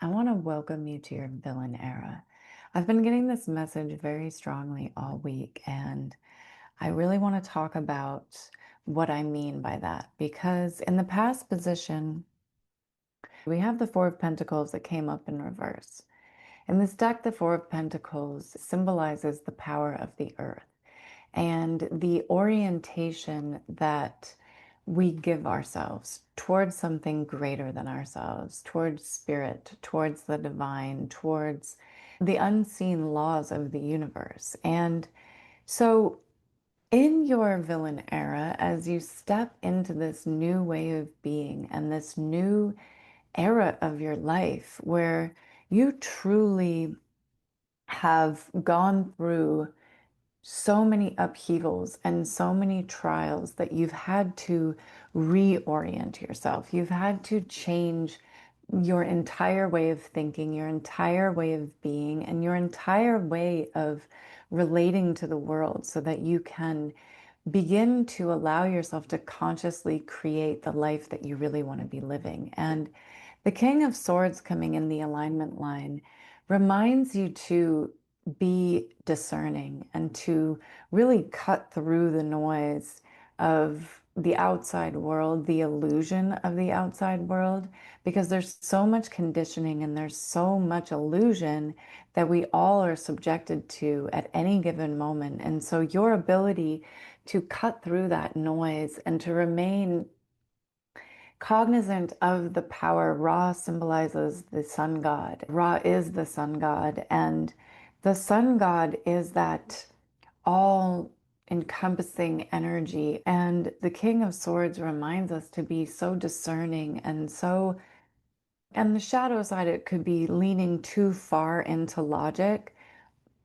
I want to welcome you to your villain era. I've been getting this message very strongly all week, and I really want to talk about what I mean by that because in the past position, we have the Four of Pentacles that came up in reverse. In this deck, the Four of Pentacles symbolizes the power of the earth and the orientation that we give ourselves towards something greater than ourselves, towards spirit, towards the divine, towards the unseen laws of the universe. And so, in your villain era, as you step into this new way of being and this new era of your life where you truly have gone through so many upheavals and so many trials that you've had to reorient yourself. You've had to change your entire way of thinking, your entire way of being, and your entire way of relating to the world so that you can begin to allow yourself to consciously create the life that you really want to be living. And the King of Swords coming in the alignment line reminds you to be discerning and to really cut through the noise of the outside world, the illusion of the outside world, because there's so much conditioning and there's so much illusion that we all are subjected to at any given moment. And so your ability to cut through that noise and to remain cognizant of the power. Ra symbolizes the sun god. Ra is the sun god, and the sun god is that all encompassing energy. And the King of Swords reminds us to be so discerning and so, and the shadow side, it could be leaning too far into logic.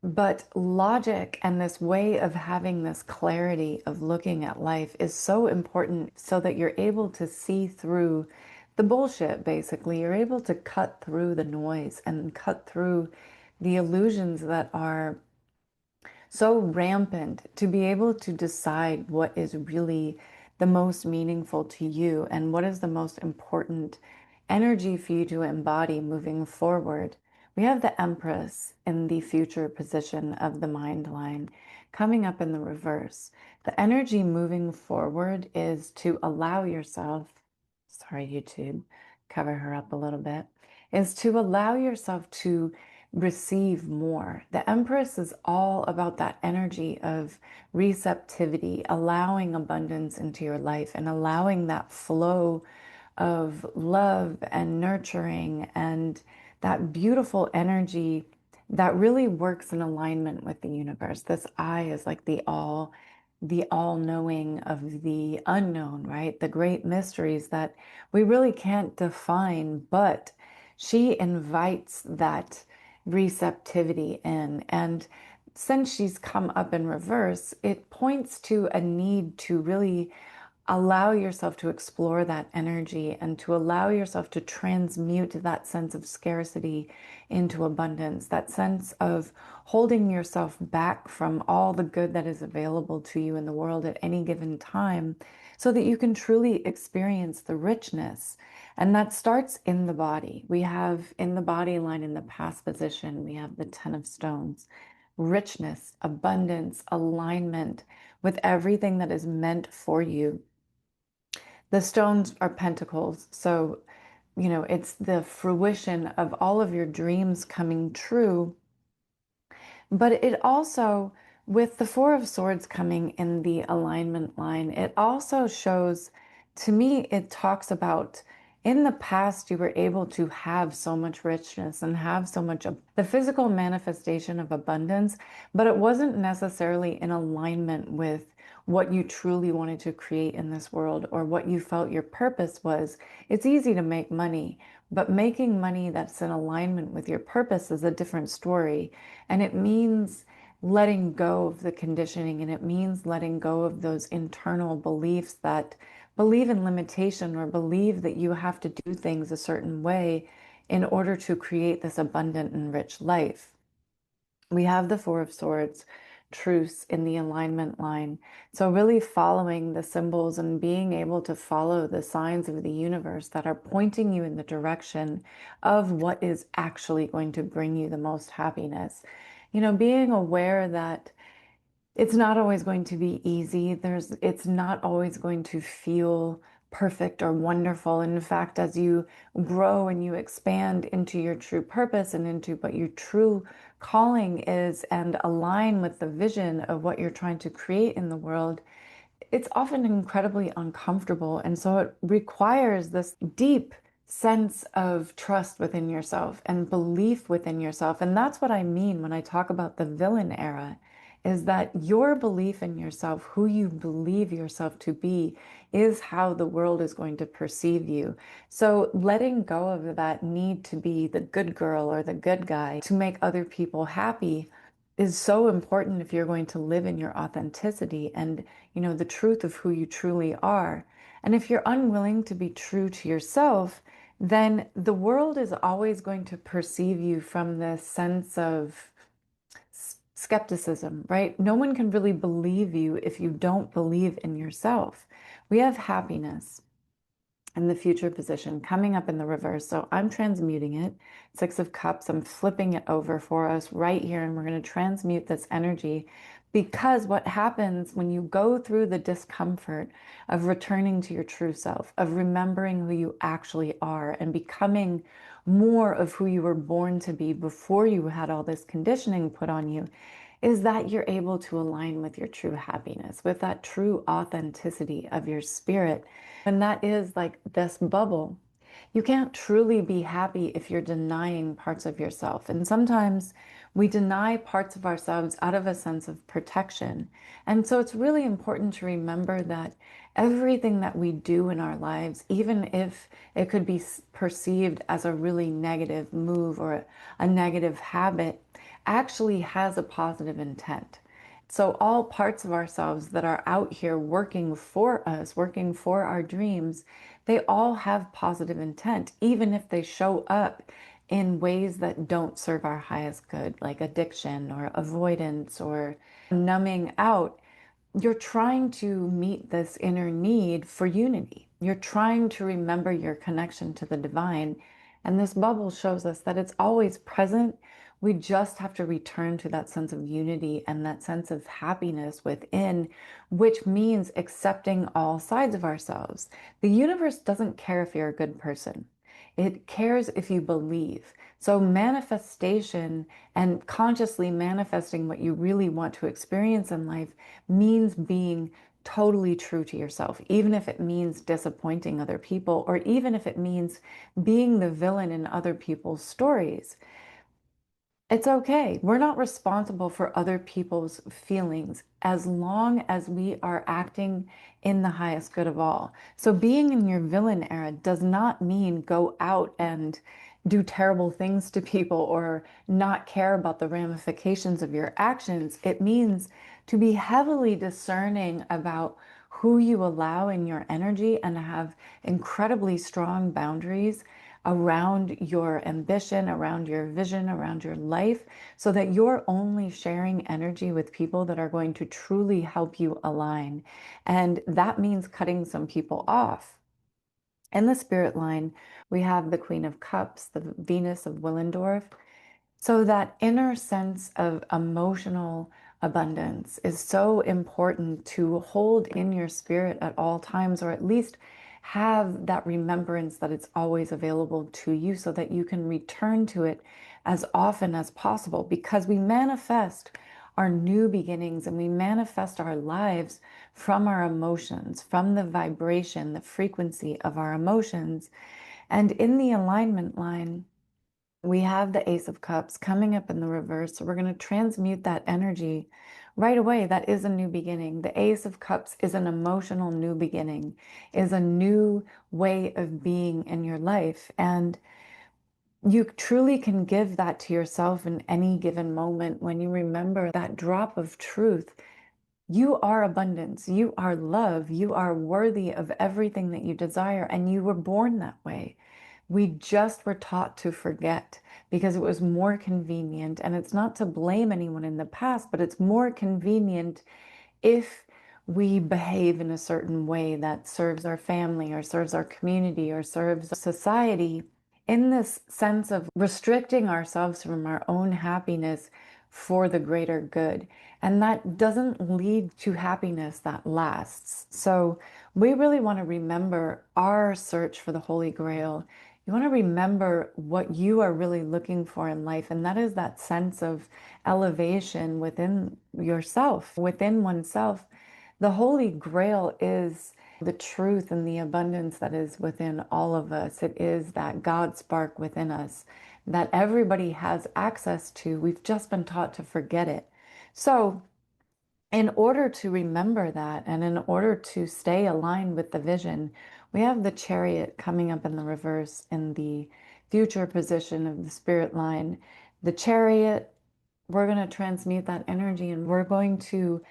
But logic and this way of having this clarity of looking at life is so important so that you're able to see through the bullshit, basically. You're able to cut through the noise and cut through the illusions that are so rampant, to be able to decide what is really the most meaningful to you and what is the most important energy for you to embody moving forward. We have the Empress in the future position of the mind line coming up in the reverse. The energy moving forward is to allow yourself, sorry, YouTube, cover her up a little bit, is to allow yourself to receive more. The Empress is all about that energy of receptivity, allowing abundance into your life and allowing that flow of love and nurturing and that beautiful energy that really works in alignment with the universe. This I is like the all knowing of the unknown, right? The great mysteries that we really can't define, but she invites that receptivity in. And since she's come up in reverse, it points to a need to really allow yourself to explore that energy and to allow yourself to transmute that sense of scarcity into abundance, that sense of holding yourself back from all the good that is available to you in the world at any given time so that you can truly experience the richness. And that starts in the body. We have in the body line in the past position, we have the Ten of Stones, richness, abundance, alignment with everything that is meant for you. The stones are pentacles, so it's the fruition of all of your dreams coming true. But it also, with the Four of Swords coming in the alignment line, it also shows, to me, it talks about in the past, you were able to have so much richness and have so much of the physical manifestation of abundance, but it wasn't necessarily in alignment with what you truly wanted to create in this world or what you felt your purpose was. It's easy to make money, but making money that's in alignment with your purpose is a different story. And it means letting go of the conditioning, and it means letting go of those internal beliefs that believe in limitation or believe that you have to do things a certain way in order to create this abundant and rich life. We have the Four of Swords truths in the alignment line. So, really following the symbols and being able to follow the signs of the universe that are pointing you in the direction of what is actually going to bring you the most happiness. Being aware that it's not always going to be easy. It's not always going to feel perfect or wonderful. In fact, as you grow and you expand into your true purpose and into what your true calling is and align with the vision of what you're trying to create in the world, it's often incredibly uncomfortable. And so it requires this deep sense of trust within yourself and belief within yourself. And that's what I mean when I talk about the villain era, is that your belief in yourself, who you believe yourself to be, is how the world is going to perceive you. So letting go of that need to be the good girl or the good guy to make other people happy is so important if you're going to live in your authenticity and the truth of who you truly are. And if you're unwilling to be true to yourself, then the world is always going to perceive you from this sense of skepticism, right? No one can really believe you if you don't believe in yourself. We have happiness and the future position coming up in the reverse. So I'm transmuting it. Six of Cups, I'm flipping it over for us right here, and we're going to transmute this energy, because what happens when you go through the discomfort of returning to your true self, of remembering who you actually are and becoming more of who you were born to be before you had all this conditioning put on you, is that you're able to align with your true happiness, with that true authenticity of your spirit. And that is like this bubble. You can't truly be happy if you're denying parts of yourself. And sometimes we deny parts of ourselves out of a sense of protection. And so it's really important to remember that everything that we do in our lives, even if it could be perceived as a really negative move or a negative habit, actually has a positive intent. So, all parts of ourselves that are out here working for us, working for our dreams, they all have positive intent, even if they show up in ways that don't serve our highest good, like addiction or avoidance or numbing out. You're trying to meet this inner need for unity. You're trying to remember your connection to the divine. And this bubble shows us that it's always present. We just have to return to that sense of unity and that sense of happiness within, which means accepting all sides of ourselves. The universe doesn't care if you're a good person. It cares if you believe. So, manifestation and consciously manifesting what you really want to experience in life means being totally true to yourself, even if it means disappointing other people, or even if it means being the villain in other people's stories. It's okay. We're not responsible for other people's feelings as long as we are acting in the highest good of all. So, being in your villain era does not mean go out and do terrible things to people or not care about the ramifications of your actions. It means to be heavily discerning about who you allow in your energy and have incredibly strong boundaries around your ambition, around your vision, around your life, so that you're only sharing energy with people that are going to truly help you align. And that means cutting some people off. In the spirit line, we have the Queen of Cups, the Venus of Willendorf. So, that inner sense of emotional abundance is so important to hold in your spirit at all times, or at least have that remembrance that it's always available to you so that you can return to it as often as possible, because we manifest our new beginnings and we manifest our lives from our emotions, from the vibration, the frequency of our emotions. And in the alignment line, we have the Ace of Cups coming up in the reverse. So we're going to transmute that energy right away. That is a new beginning. The Ace of Cups is an emotional new beginning, is a new way of being in your life. And you truly can give that to yourself in any given moment when you remember that drop of truth. You are abundance. You are love. You are worthy of everything that you desire. And you were born that way. We just were taught to forget because it was more convenient. And it's not to blame anyone in the past, but it's more convenient if we behave in a certain way that serves our family or serves our community or serves society, in this sense of restricting ourselves from our own happiness for the greater good. And that doesn't lead to happiness that lasts. So we really want to remember our search for the Holy Grail. You want to remember what you are really looking for in life, and that is that sense of elevation within yourself, within oneself. The Holy Grail is the truth and the abundance that is within all of us. It is that God spark within us that everybody has access to. We've just been taught to forget it. So, in order to remember that and in order to stay aligned with the vision, we have the chariot coming up in the reverse in the future position of the spirit line. The chariot, we're going to transmute that energy and we're going to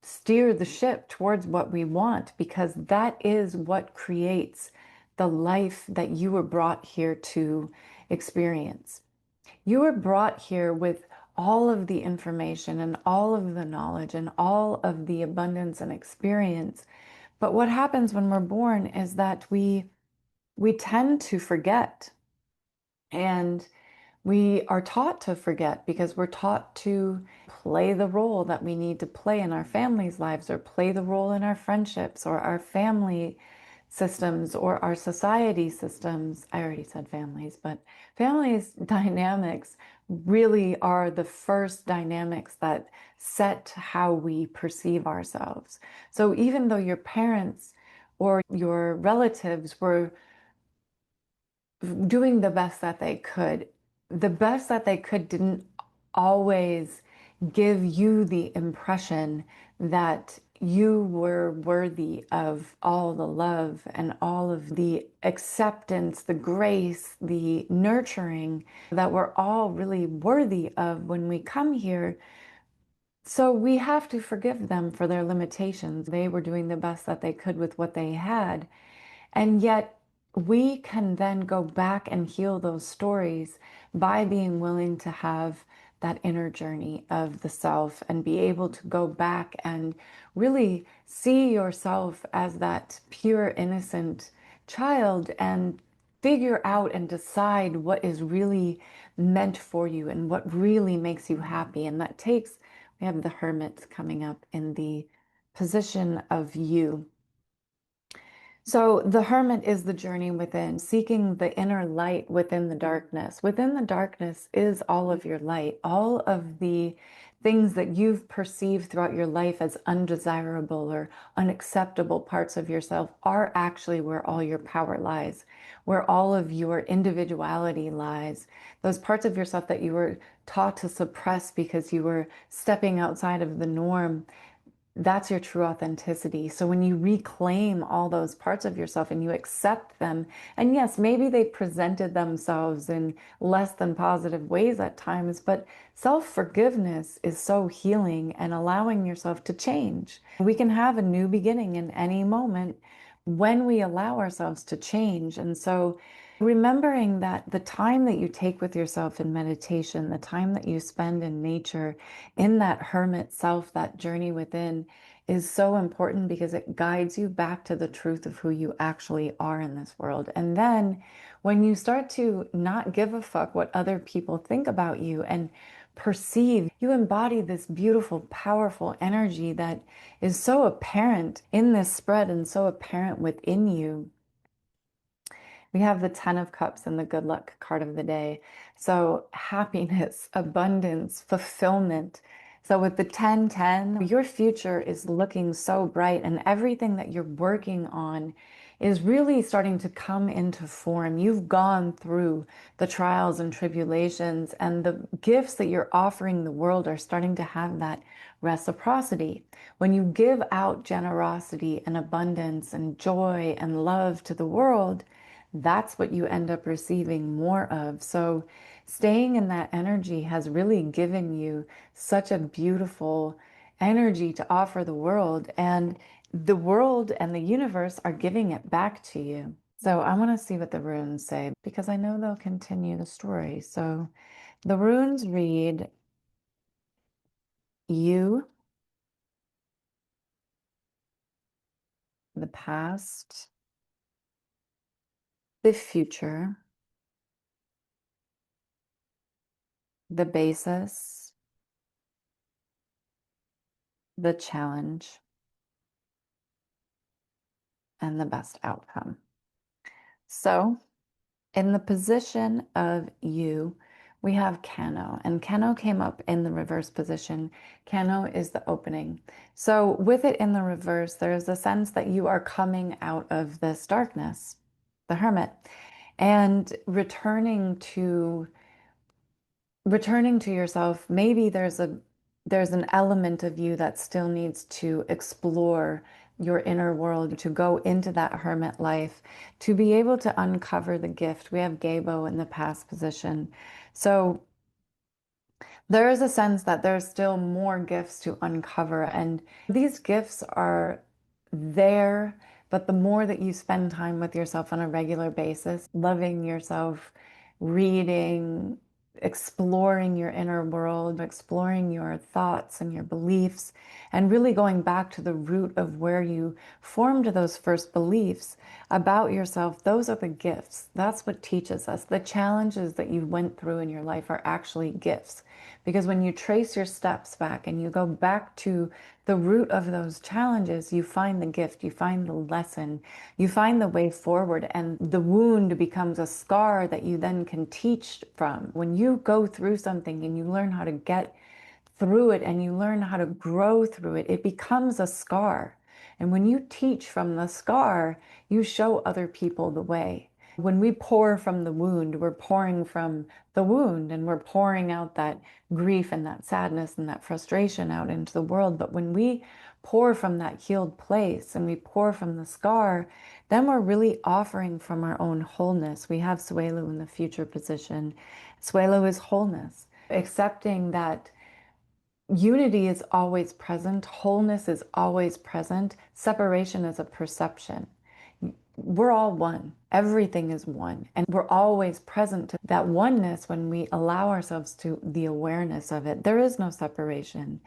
steer the ship towards what we want, because that is what creates the life that you were brought here to experience. You were brought here with all of the information and all of the knowledge and all of the abundance and experience. But what happens when we're born is that we tend to forget. And we are taught to forget because we're taught to play the role that we need to play in our families' lives, or play the role in our friendships or our family systems or our society systems. I already said families, but families dynamics really are the first dynamics that set how we perceive ourselves. So even though your parents or your relatives were doing the best that they could, the best that they could didn't always give you the impression that you were worthy of all the love and all of the acceptance, the grace, the nurturing that we're all really worthy of when we come here. So we have to forgive them for their limitations. They were doing the best that they could with what they had. And yet, we can then go back and heal those stories by being willing to have that inner journey of the self and be able to go back and really see yourself as that pure, innocent child and figure out and decide what is really meant for you and what really makes you happy. And that takes, we have the hermit coming up in the position of you. So the hermit is the journey within, seeking the inner light within the darkness. Within the darkness is all of your light, all of the things that you've perceived throughout your life as undesirable or unacceptable parts of yourself are actually where all your power lies, where all of your individuality lies. Those parts of yourself that you were taught to suppress because you were stepping outside of the norm, that's your true authenticity. So when you reclaim all those parts of yourself and you accept them, and yes, maybe they presented themselves in less than positive ways at times, but self-forgiveness is so healing and allowing yourself to change. We can have a new beginning in any moment when we allow ourselves to change. And so remembering that the time that you take with yourself in meditation, the time that you spend in nature, in that hermit self, that journey within, is so important because it guides you back to the truth of who you actually are in this world. And then when you start to not give a fuck what other people think about you and perceive, you embody this beautiful, powerful energy that is so apparent in this spread and so apparent within you. We have the Ten of Cups and the good luck card of the day. So happiness, abundance, fulfillment. So with the 10-10, your future is looking so bright and everything that you're working on is really starting to come into form. You've gone through the trials and tribulations, and the gifts that you're offering the world are starting to have that reciprocity. When you give out generosity and abundance and joy and love to the world, that's what you end up receiving more of. So staying in that energy has really given you such a beautiful energy to offer the world, and the world and the universe are giving it back to you. So I want to see what the runes say because I know they'll continue the story. So the runes read you, the past, the future, the basis, the challenge, and the best outcome. So in the position of you, we have Cano, and Cano came up in the reverse position. Cano is the opening. So with it in the reverse, there's a sense that you are coming out of this darkness, the hermit, and returning to yourself. Maybe there's an element of you that still needs to explore your inner world, to go into that hermit life, to be able to uncover the gift. We have Gabo in the past position. So there is a sense that there's still more gifts to uncover, and these gifts are there, but the more that you spend time with yourself on a regular basis, loving yourself, reading, exploring your inner world, exploring your thoughts and your beliefs, and really going back to the root of where you formed those first beliefs about yourself, those are the gifts. That's what teaches us. The challenges that you went through in your life are actually gifts. Because when you trace your steps back and you go back to the root of those challenges, you find the gift, you find the lesson, you find the way forward, and the wound becomes a scar that you then can teach from. When you go through something and you learn how to get through it and you learn how to grow through it, it becomes a scar. And when you teach from the scar, you show other people the way. When we pour from the wound, we're pouring from the wound and we're pouring out that grief and that sadness and that frustration out into the world. But when we pour from that healed place and we pour from the scar, then we're really offering from our own wholeness. We have Suelu in the future position. Suelu is wholeness, accepting that unity is always present, wholeness is always present, separation is a perception. We're all one. Everything is one. And we're always present to that oneness when we allow ourselves to the awareness of it. There is no separation.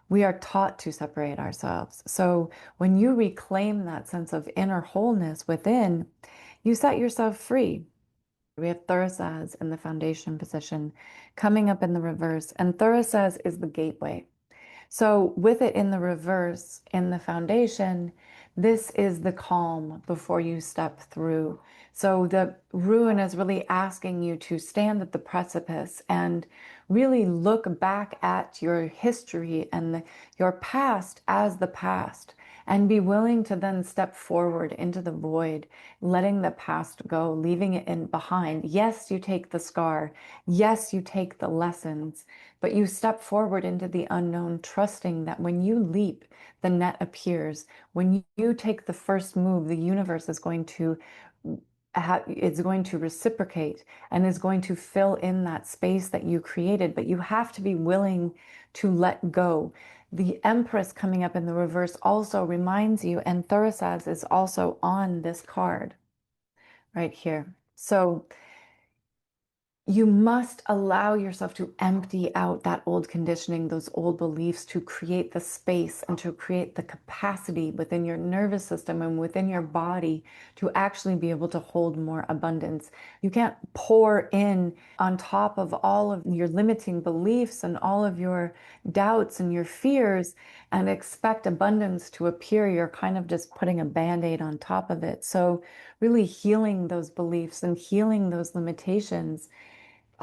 We are taught to separate ourselves. So when you reclaim that sense of inner wholeness within, you set yourself free. We have Thurisaz in the foundation position coming up in the reverse, and Thurisaz is the gateway. So with it in the reverse, in the foundation, this is the calm before you step through. So the rune is really asking you to stand at the precipice and really look back at your history and your past as the past, and be willing to then step forward into the void, letting the past go, leaving it in behind. Yes, you take the scar. Yes, you take the lessons, but you step forward into the unknown, trusting that when you leap, the net appears. When you take the first move, the universe is going to it's going to reciprocate and is going to fill in that space that you created, but you have to be willing to let go. The Empress coming up in the reverse also reminds you, and Thurisaz is also on this card right here. So you must allow yourself to empty out that old conditioning, those old beliefs, to create the space and to create the capacity within your nervous system and within your body to actually be able to hold more abundance. You can't pour in on top of all of your limiting beliefs and all of your doubts and your fears and expect abundance to appear. You're kind of just putting a band-aid on top of it. So really healing those beliefs and healing those limitations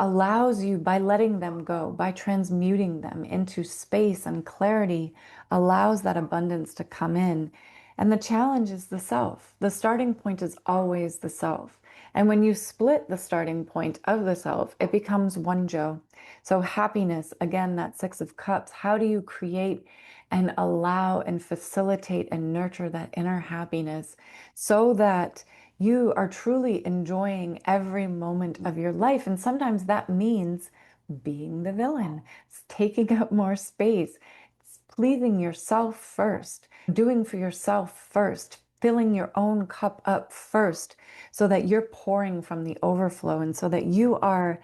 allows you, by letting them go, by transmuting them into space and clarity, allows that abundance to come in. And the challenge is the self. The starting point is always the self. And when you split the starting point of the self, it becomes one Joe. So happiness, again, that Six of Cups, how do you create and allow and facilitate and nurture that inner happiness so that you are truly enjoying every moment of your life? And sometimes that means being the villain, taking up more space, pleasing yourself first, doing for yourself first, filling your own cup up first, so that you're pouring from the overflow and so that you are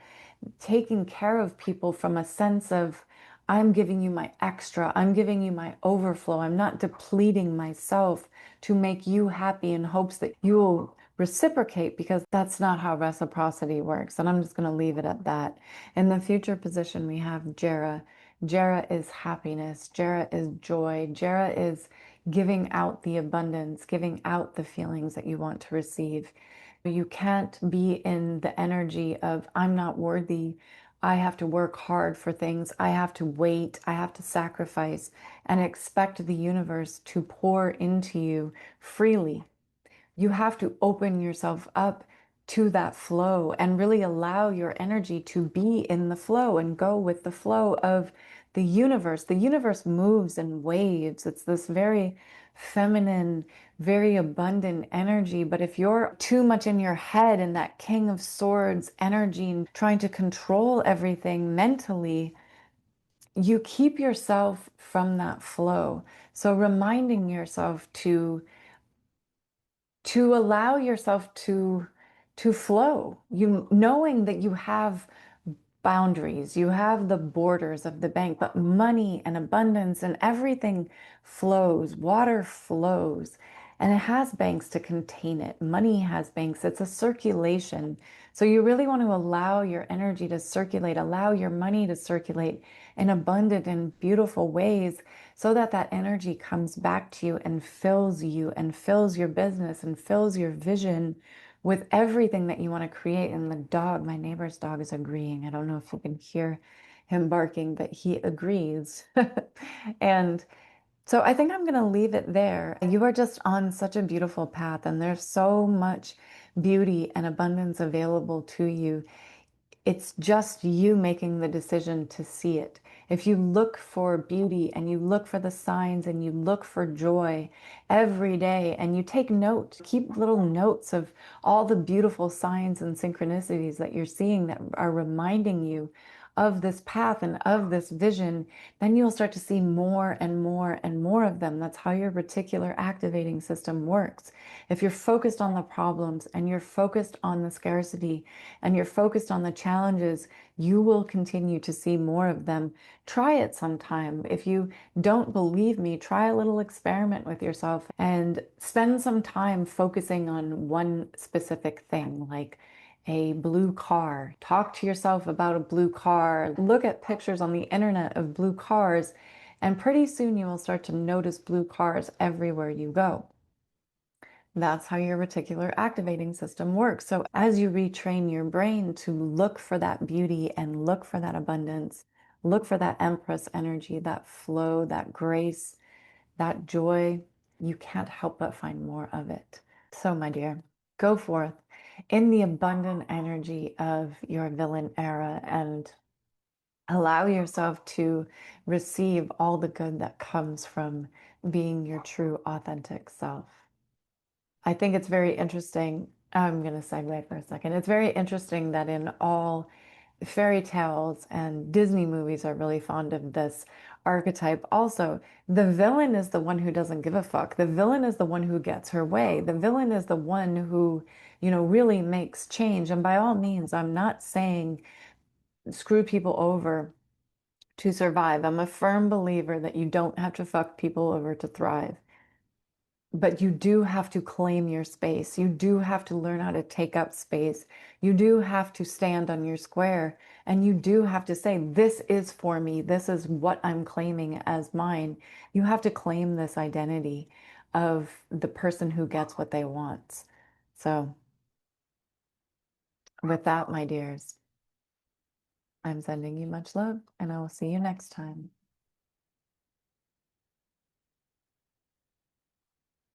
taking care of people from a sense of, I'm giving you my extra, I'm giving you my overflow, I'm not depleting myself to make you happy in hopes that you will reciprocate, because that's not how reciprocity works. And I'm just going to leave it at that. In the future position, we have Jera. Jera is happiness, Jera is joy, Jera is giving out the abundance, giving out the feelings that you want to receive. You can't be in the energy of, I'm not worthy, I have to work hard for things, I have to wait, I have to sacrifice, and expect the universe to pour into you freely. You have to open yourself up to that flow and really allow your energy to be in the flow and go with the flow of the universe. The universe moves in waves. It's this very feminine, very abundant energy. But if you're too much in your head and that King of Swords energy and trying to control everything mentally, you keep yourself from that flow. So reminding yourself to allow yourself to flow, you knowing that you have boundaries, you have the borders of the bank, but money and abundance and everything flows, water flows, and it has banks to contain it. Money has banks, it's a circulation. So you really want to allow your energy to circulate, allow your money to circulate in abundant and beautiful ways, so that that energy comes back to you and fills your business and fills your vision with everything that you want to create. And the dog, my neighbor's dog, is agreeing. I don't know if you can hear him barking, but he agrees. And so I think I'm going to leave it there. You are just on such a beautiful path, and there's so much beauty and abundance available to you. It's just you making the decision to see it. If you look for beauty and you look for the signs and you look for joy every day and you take note, keep little notes of all the beautiful signs and synchronicities that you're seeing that are reminding you of this path and of this vision, then you'll start to see more and more and more of them. That's how your reticular activating system works. If you're focused on the problems and you're focused on the scarcity and you're focused on the challenges, you will continue to see more of them. Try it sometime. If you don't believe me, try a little experiment with yourself and spend some time focusing on one specific thing, like a blue car. Talk to yourself about a blue car. Look at pictures on the internet of blue cars, and pretty soon you will start to notice blue cars everywhere you go. That's how your reticular activating system works. So as you retrain your brain to look for that beauty and look for that abundance, look for that Empress energy, that flow, that grace, that joy, you can't help but find more of it. So, my dear, go forth in the abundant energy of your villain era and allow yourself to receive all the good that comes from being your true, authentic self. I think it's very interesting. I'm going to segue for a second. It's very interesting that in all fairy tales and Disney movies are really fond of this archetype. Also, the villain is the one who doesn't give a fuck. The villain is the one who gets her way. The villain is the one who, really makes change. And by all means, I'm not saying screw people over to survive. I'm a firm believer that you don't have to fuck people over to thrive. But you do have to claim your space. You do have to learn how to take up space. You do have to stand on your square. And you do have to say, this is for me. This is what I'm claiming as mine. You have to claim this identity of the person who gets what they want. So, with that, my dears, I'm sending you much love, and I will see you next time.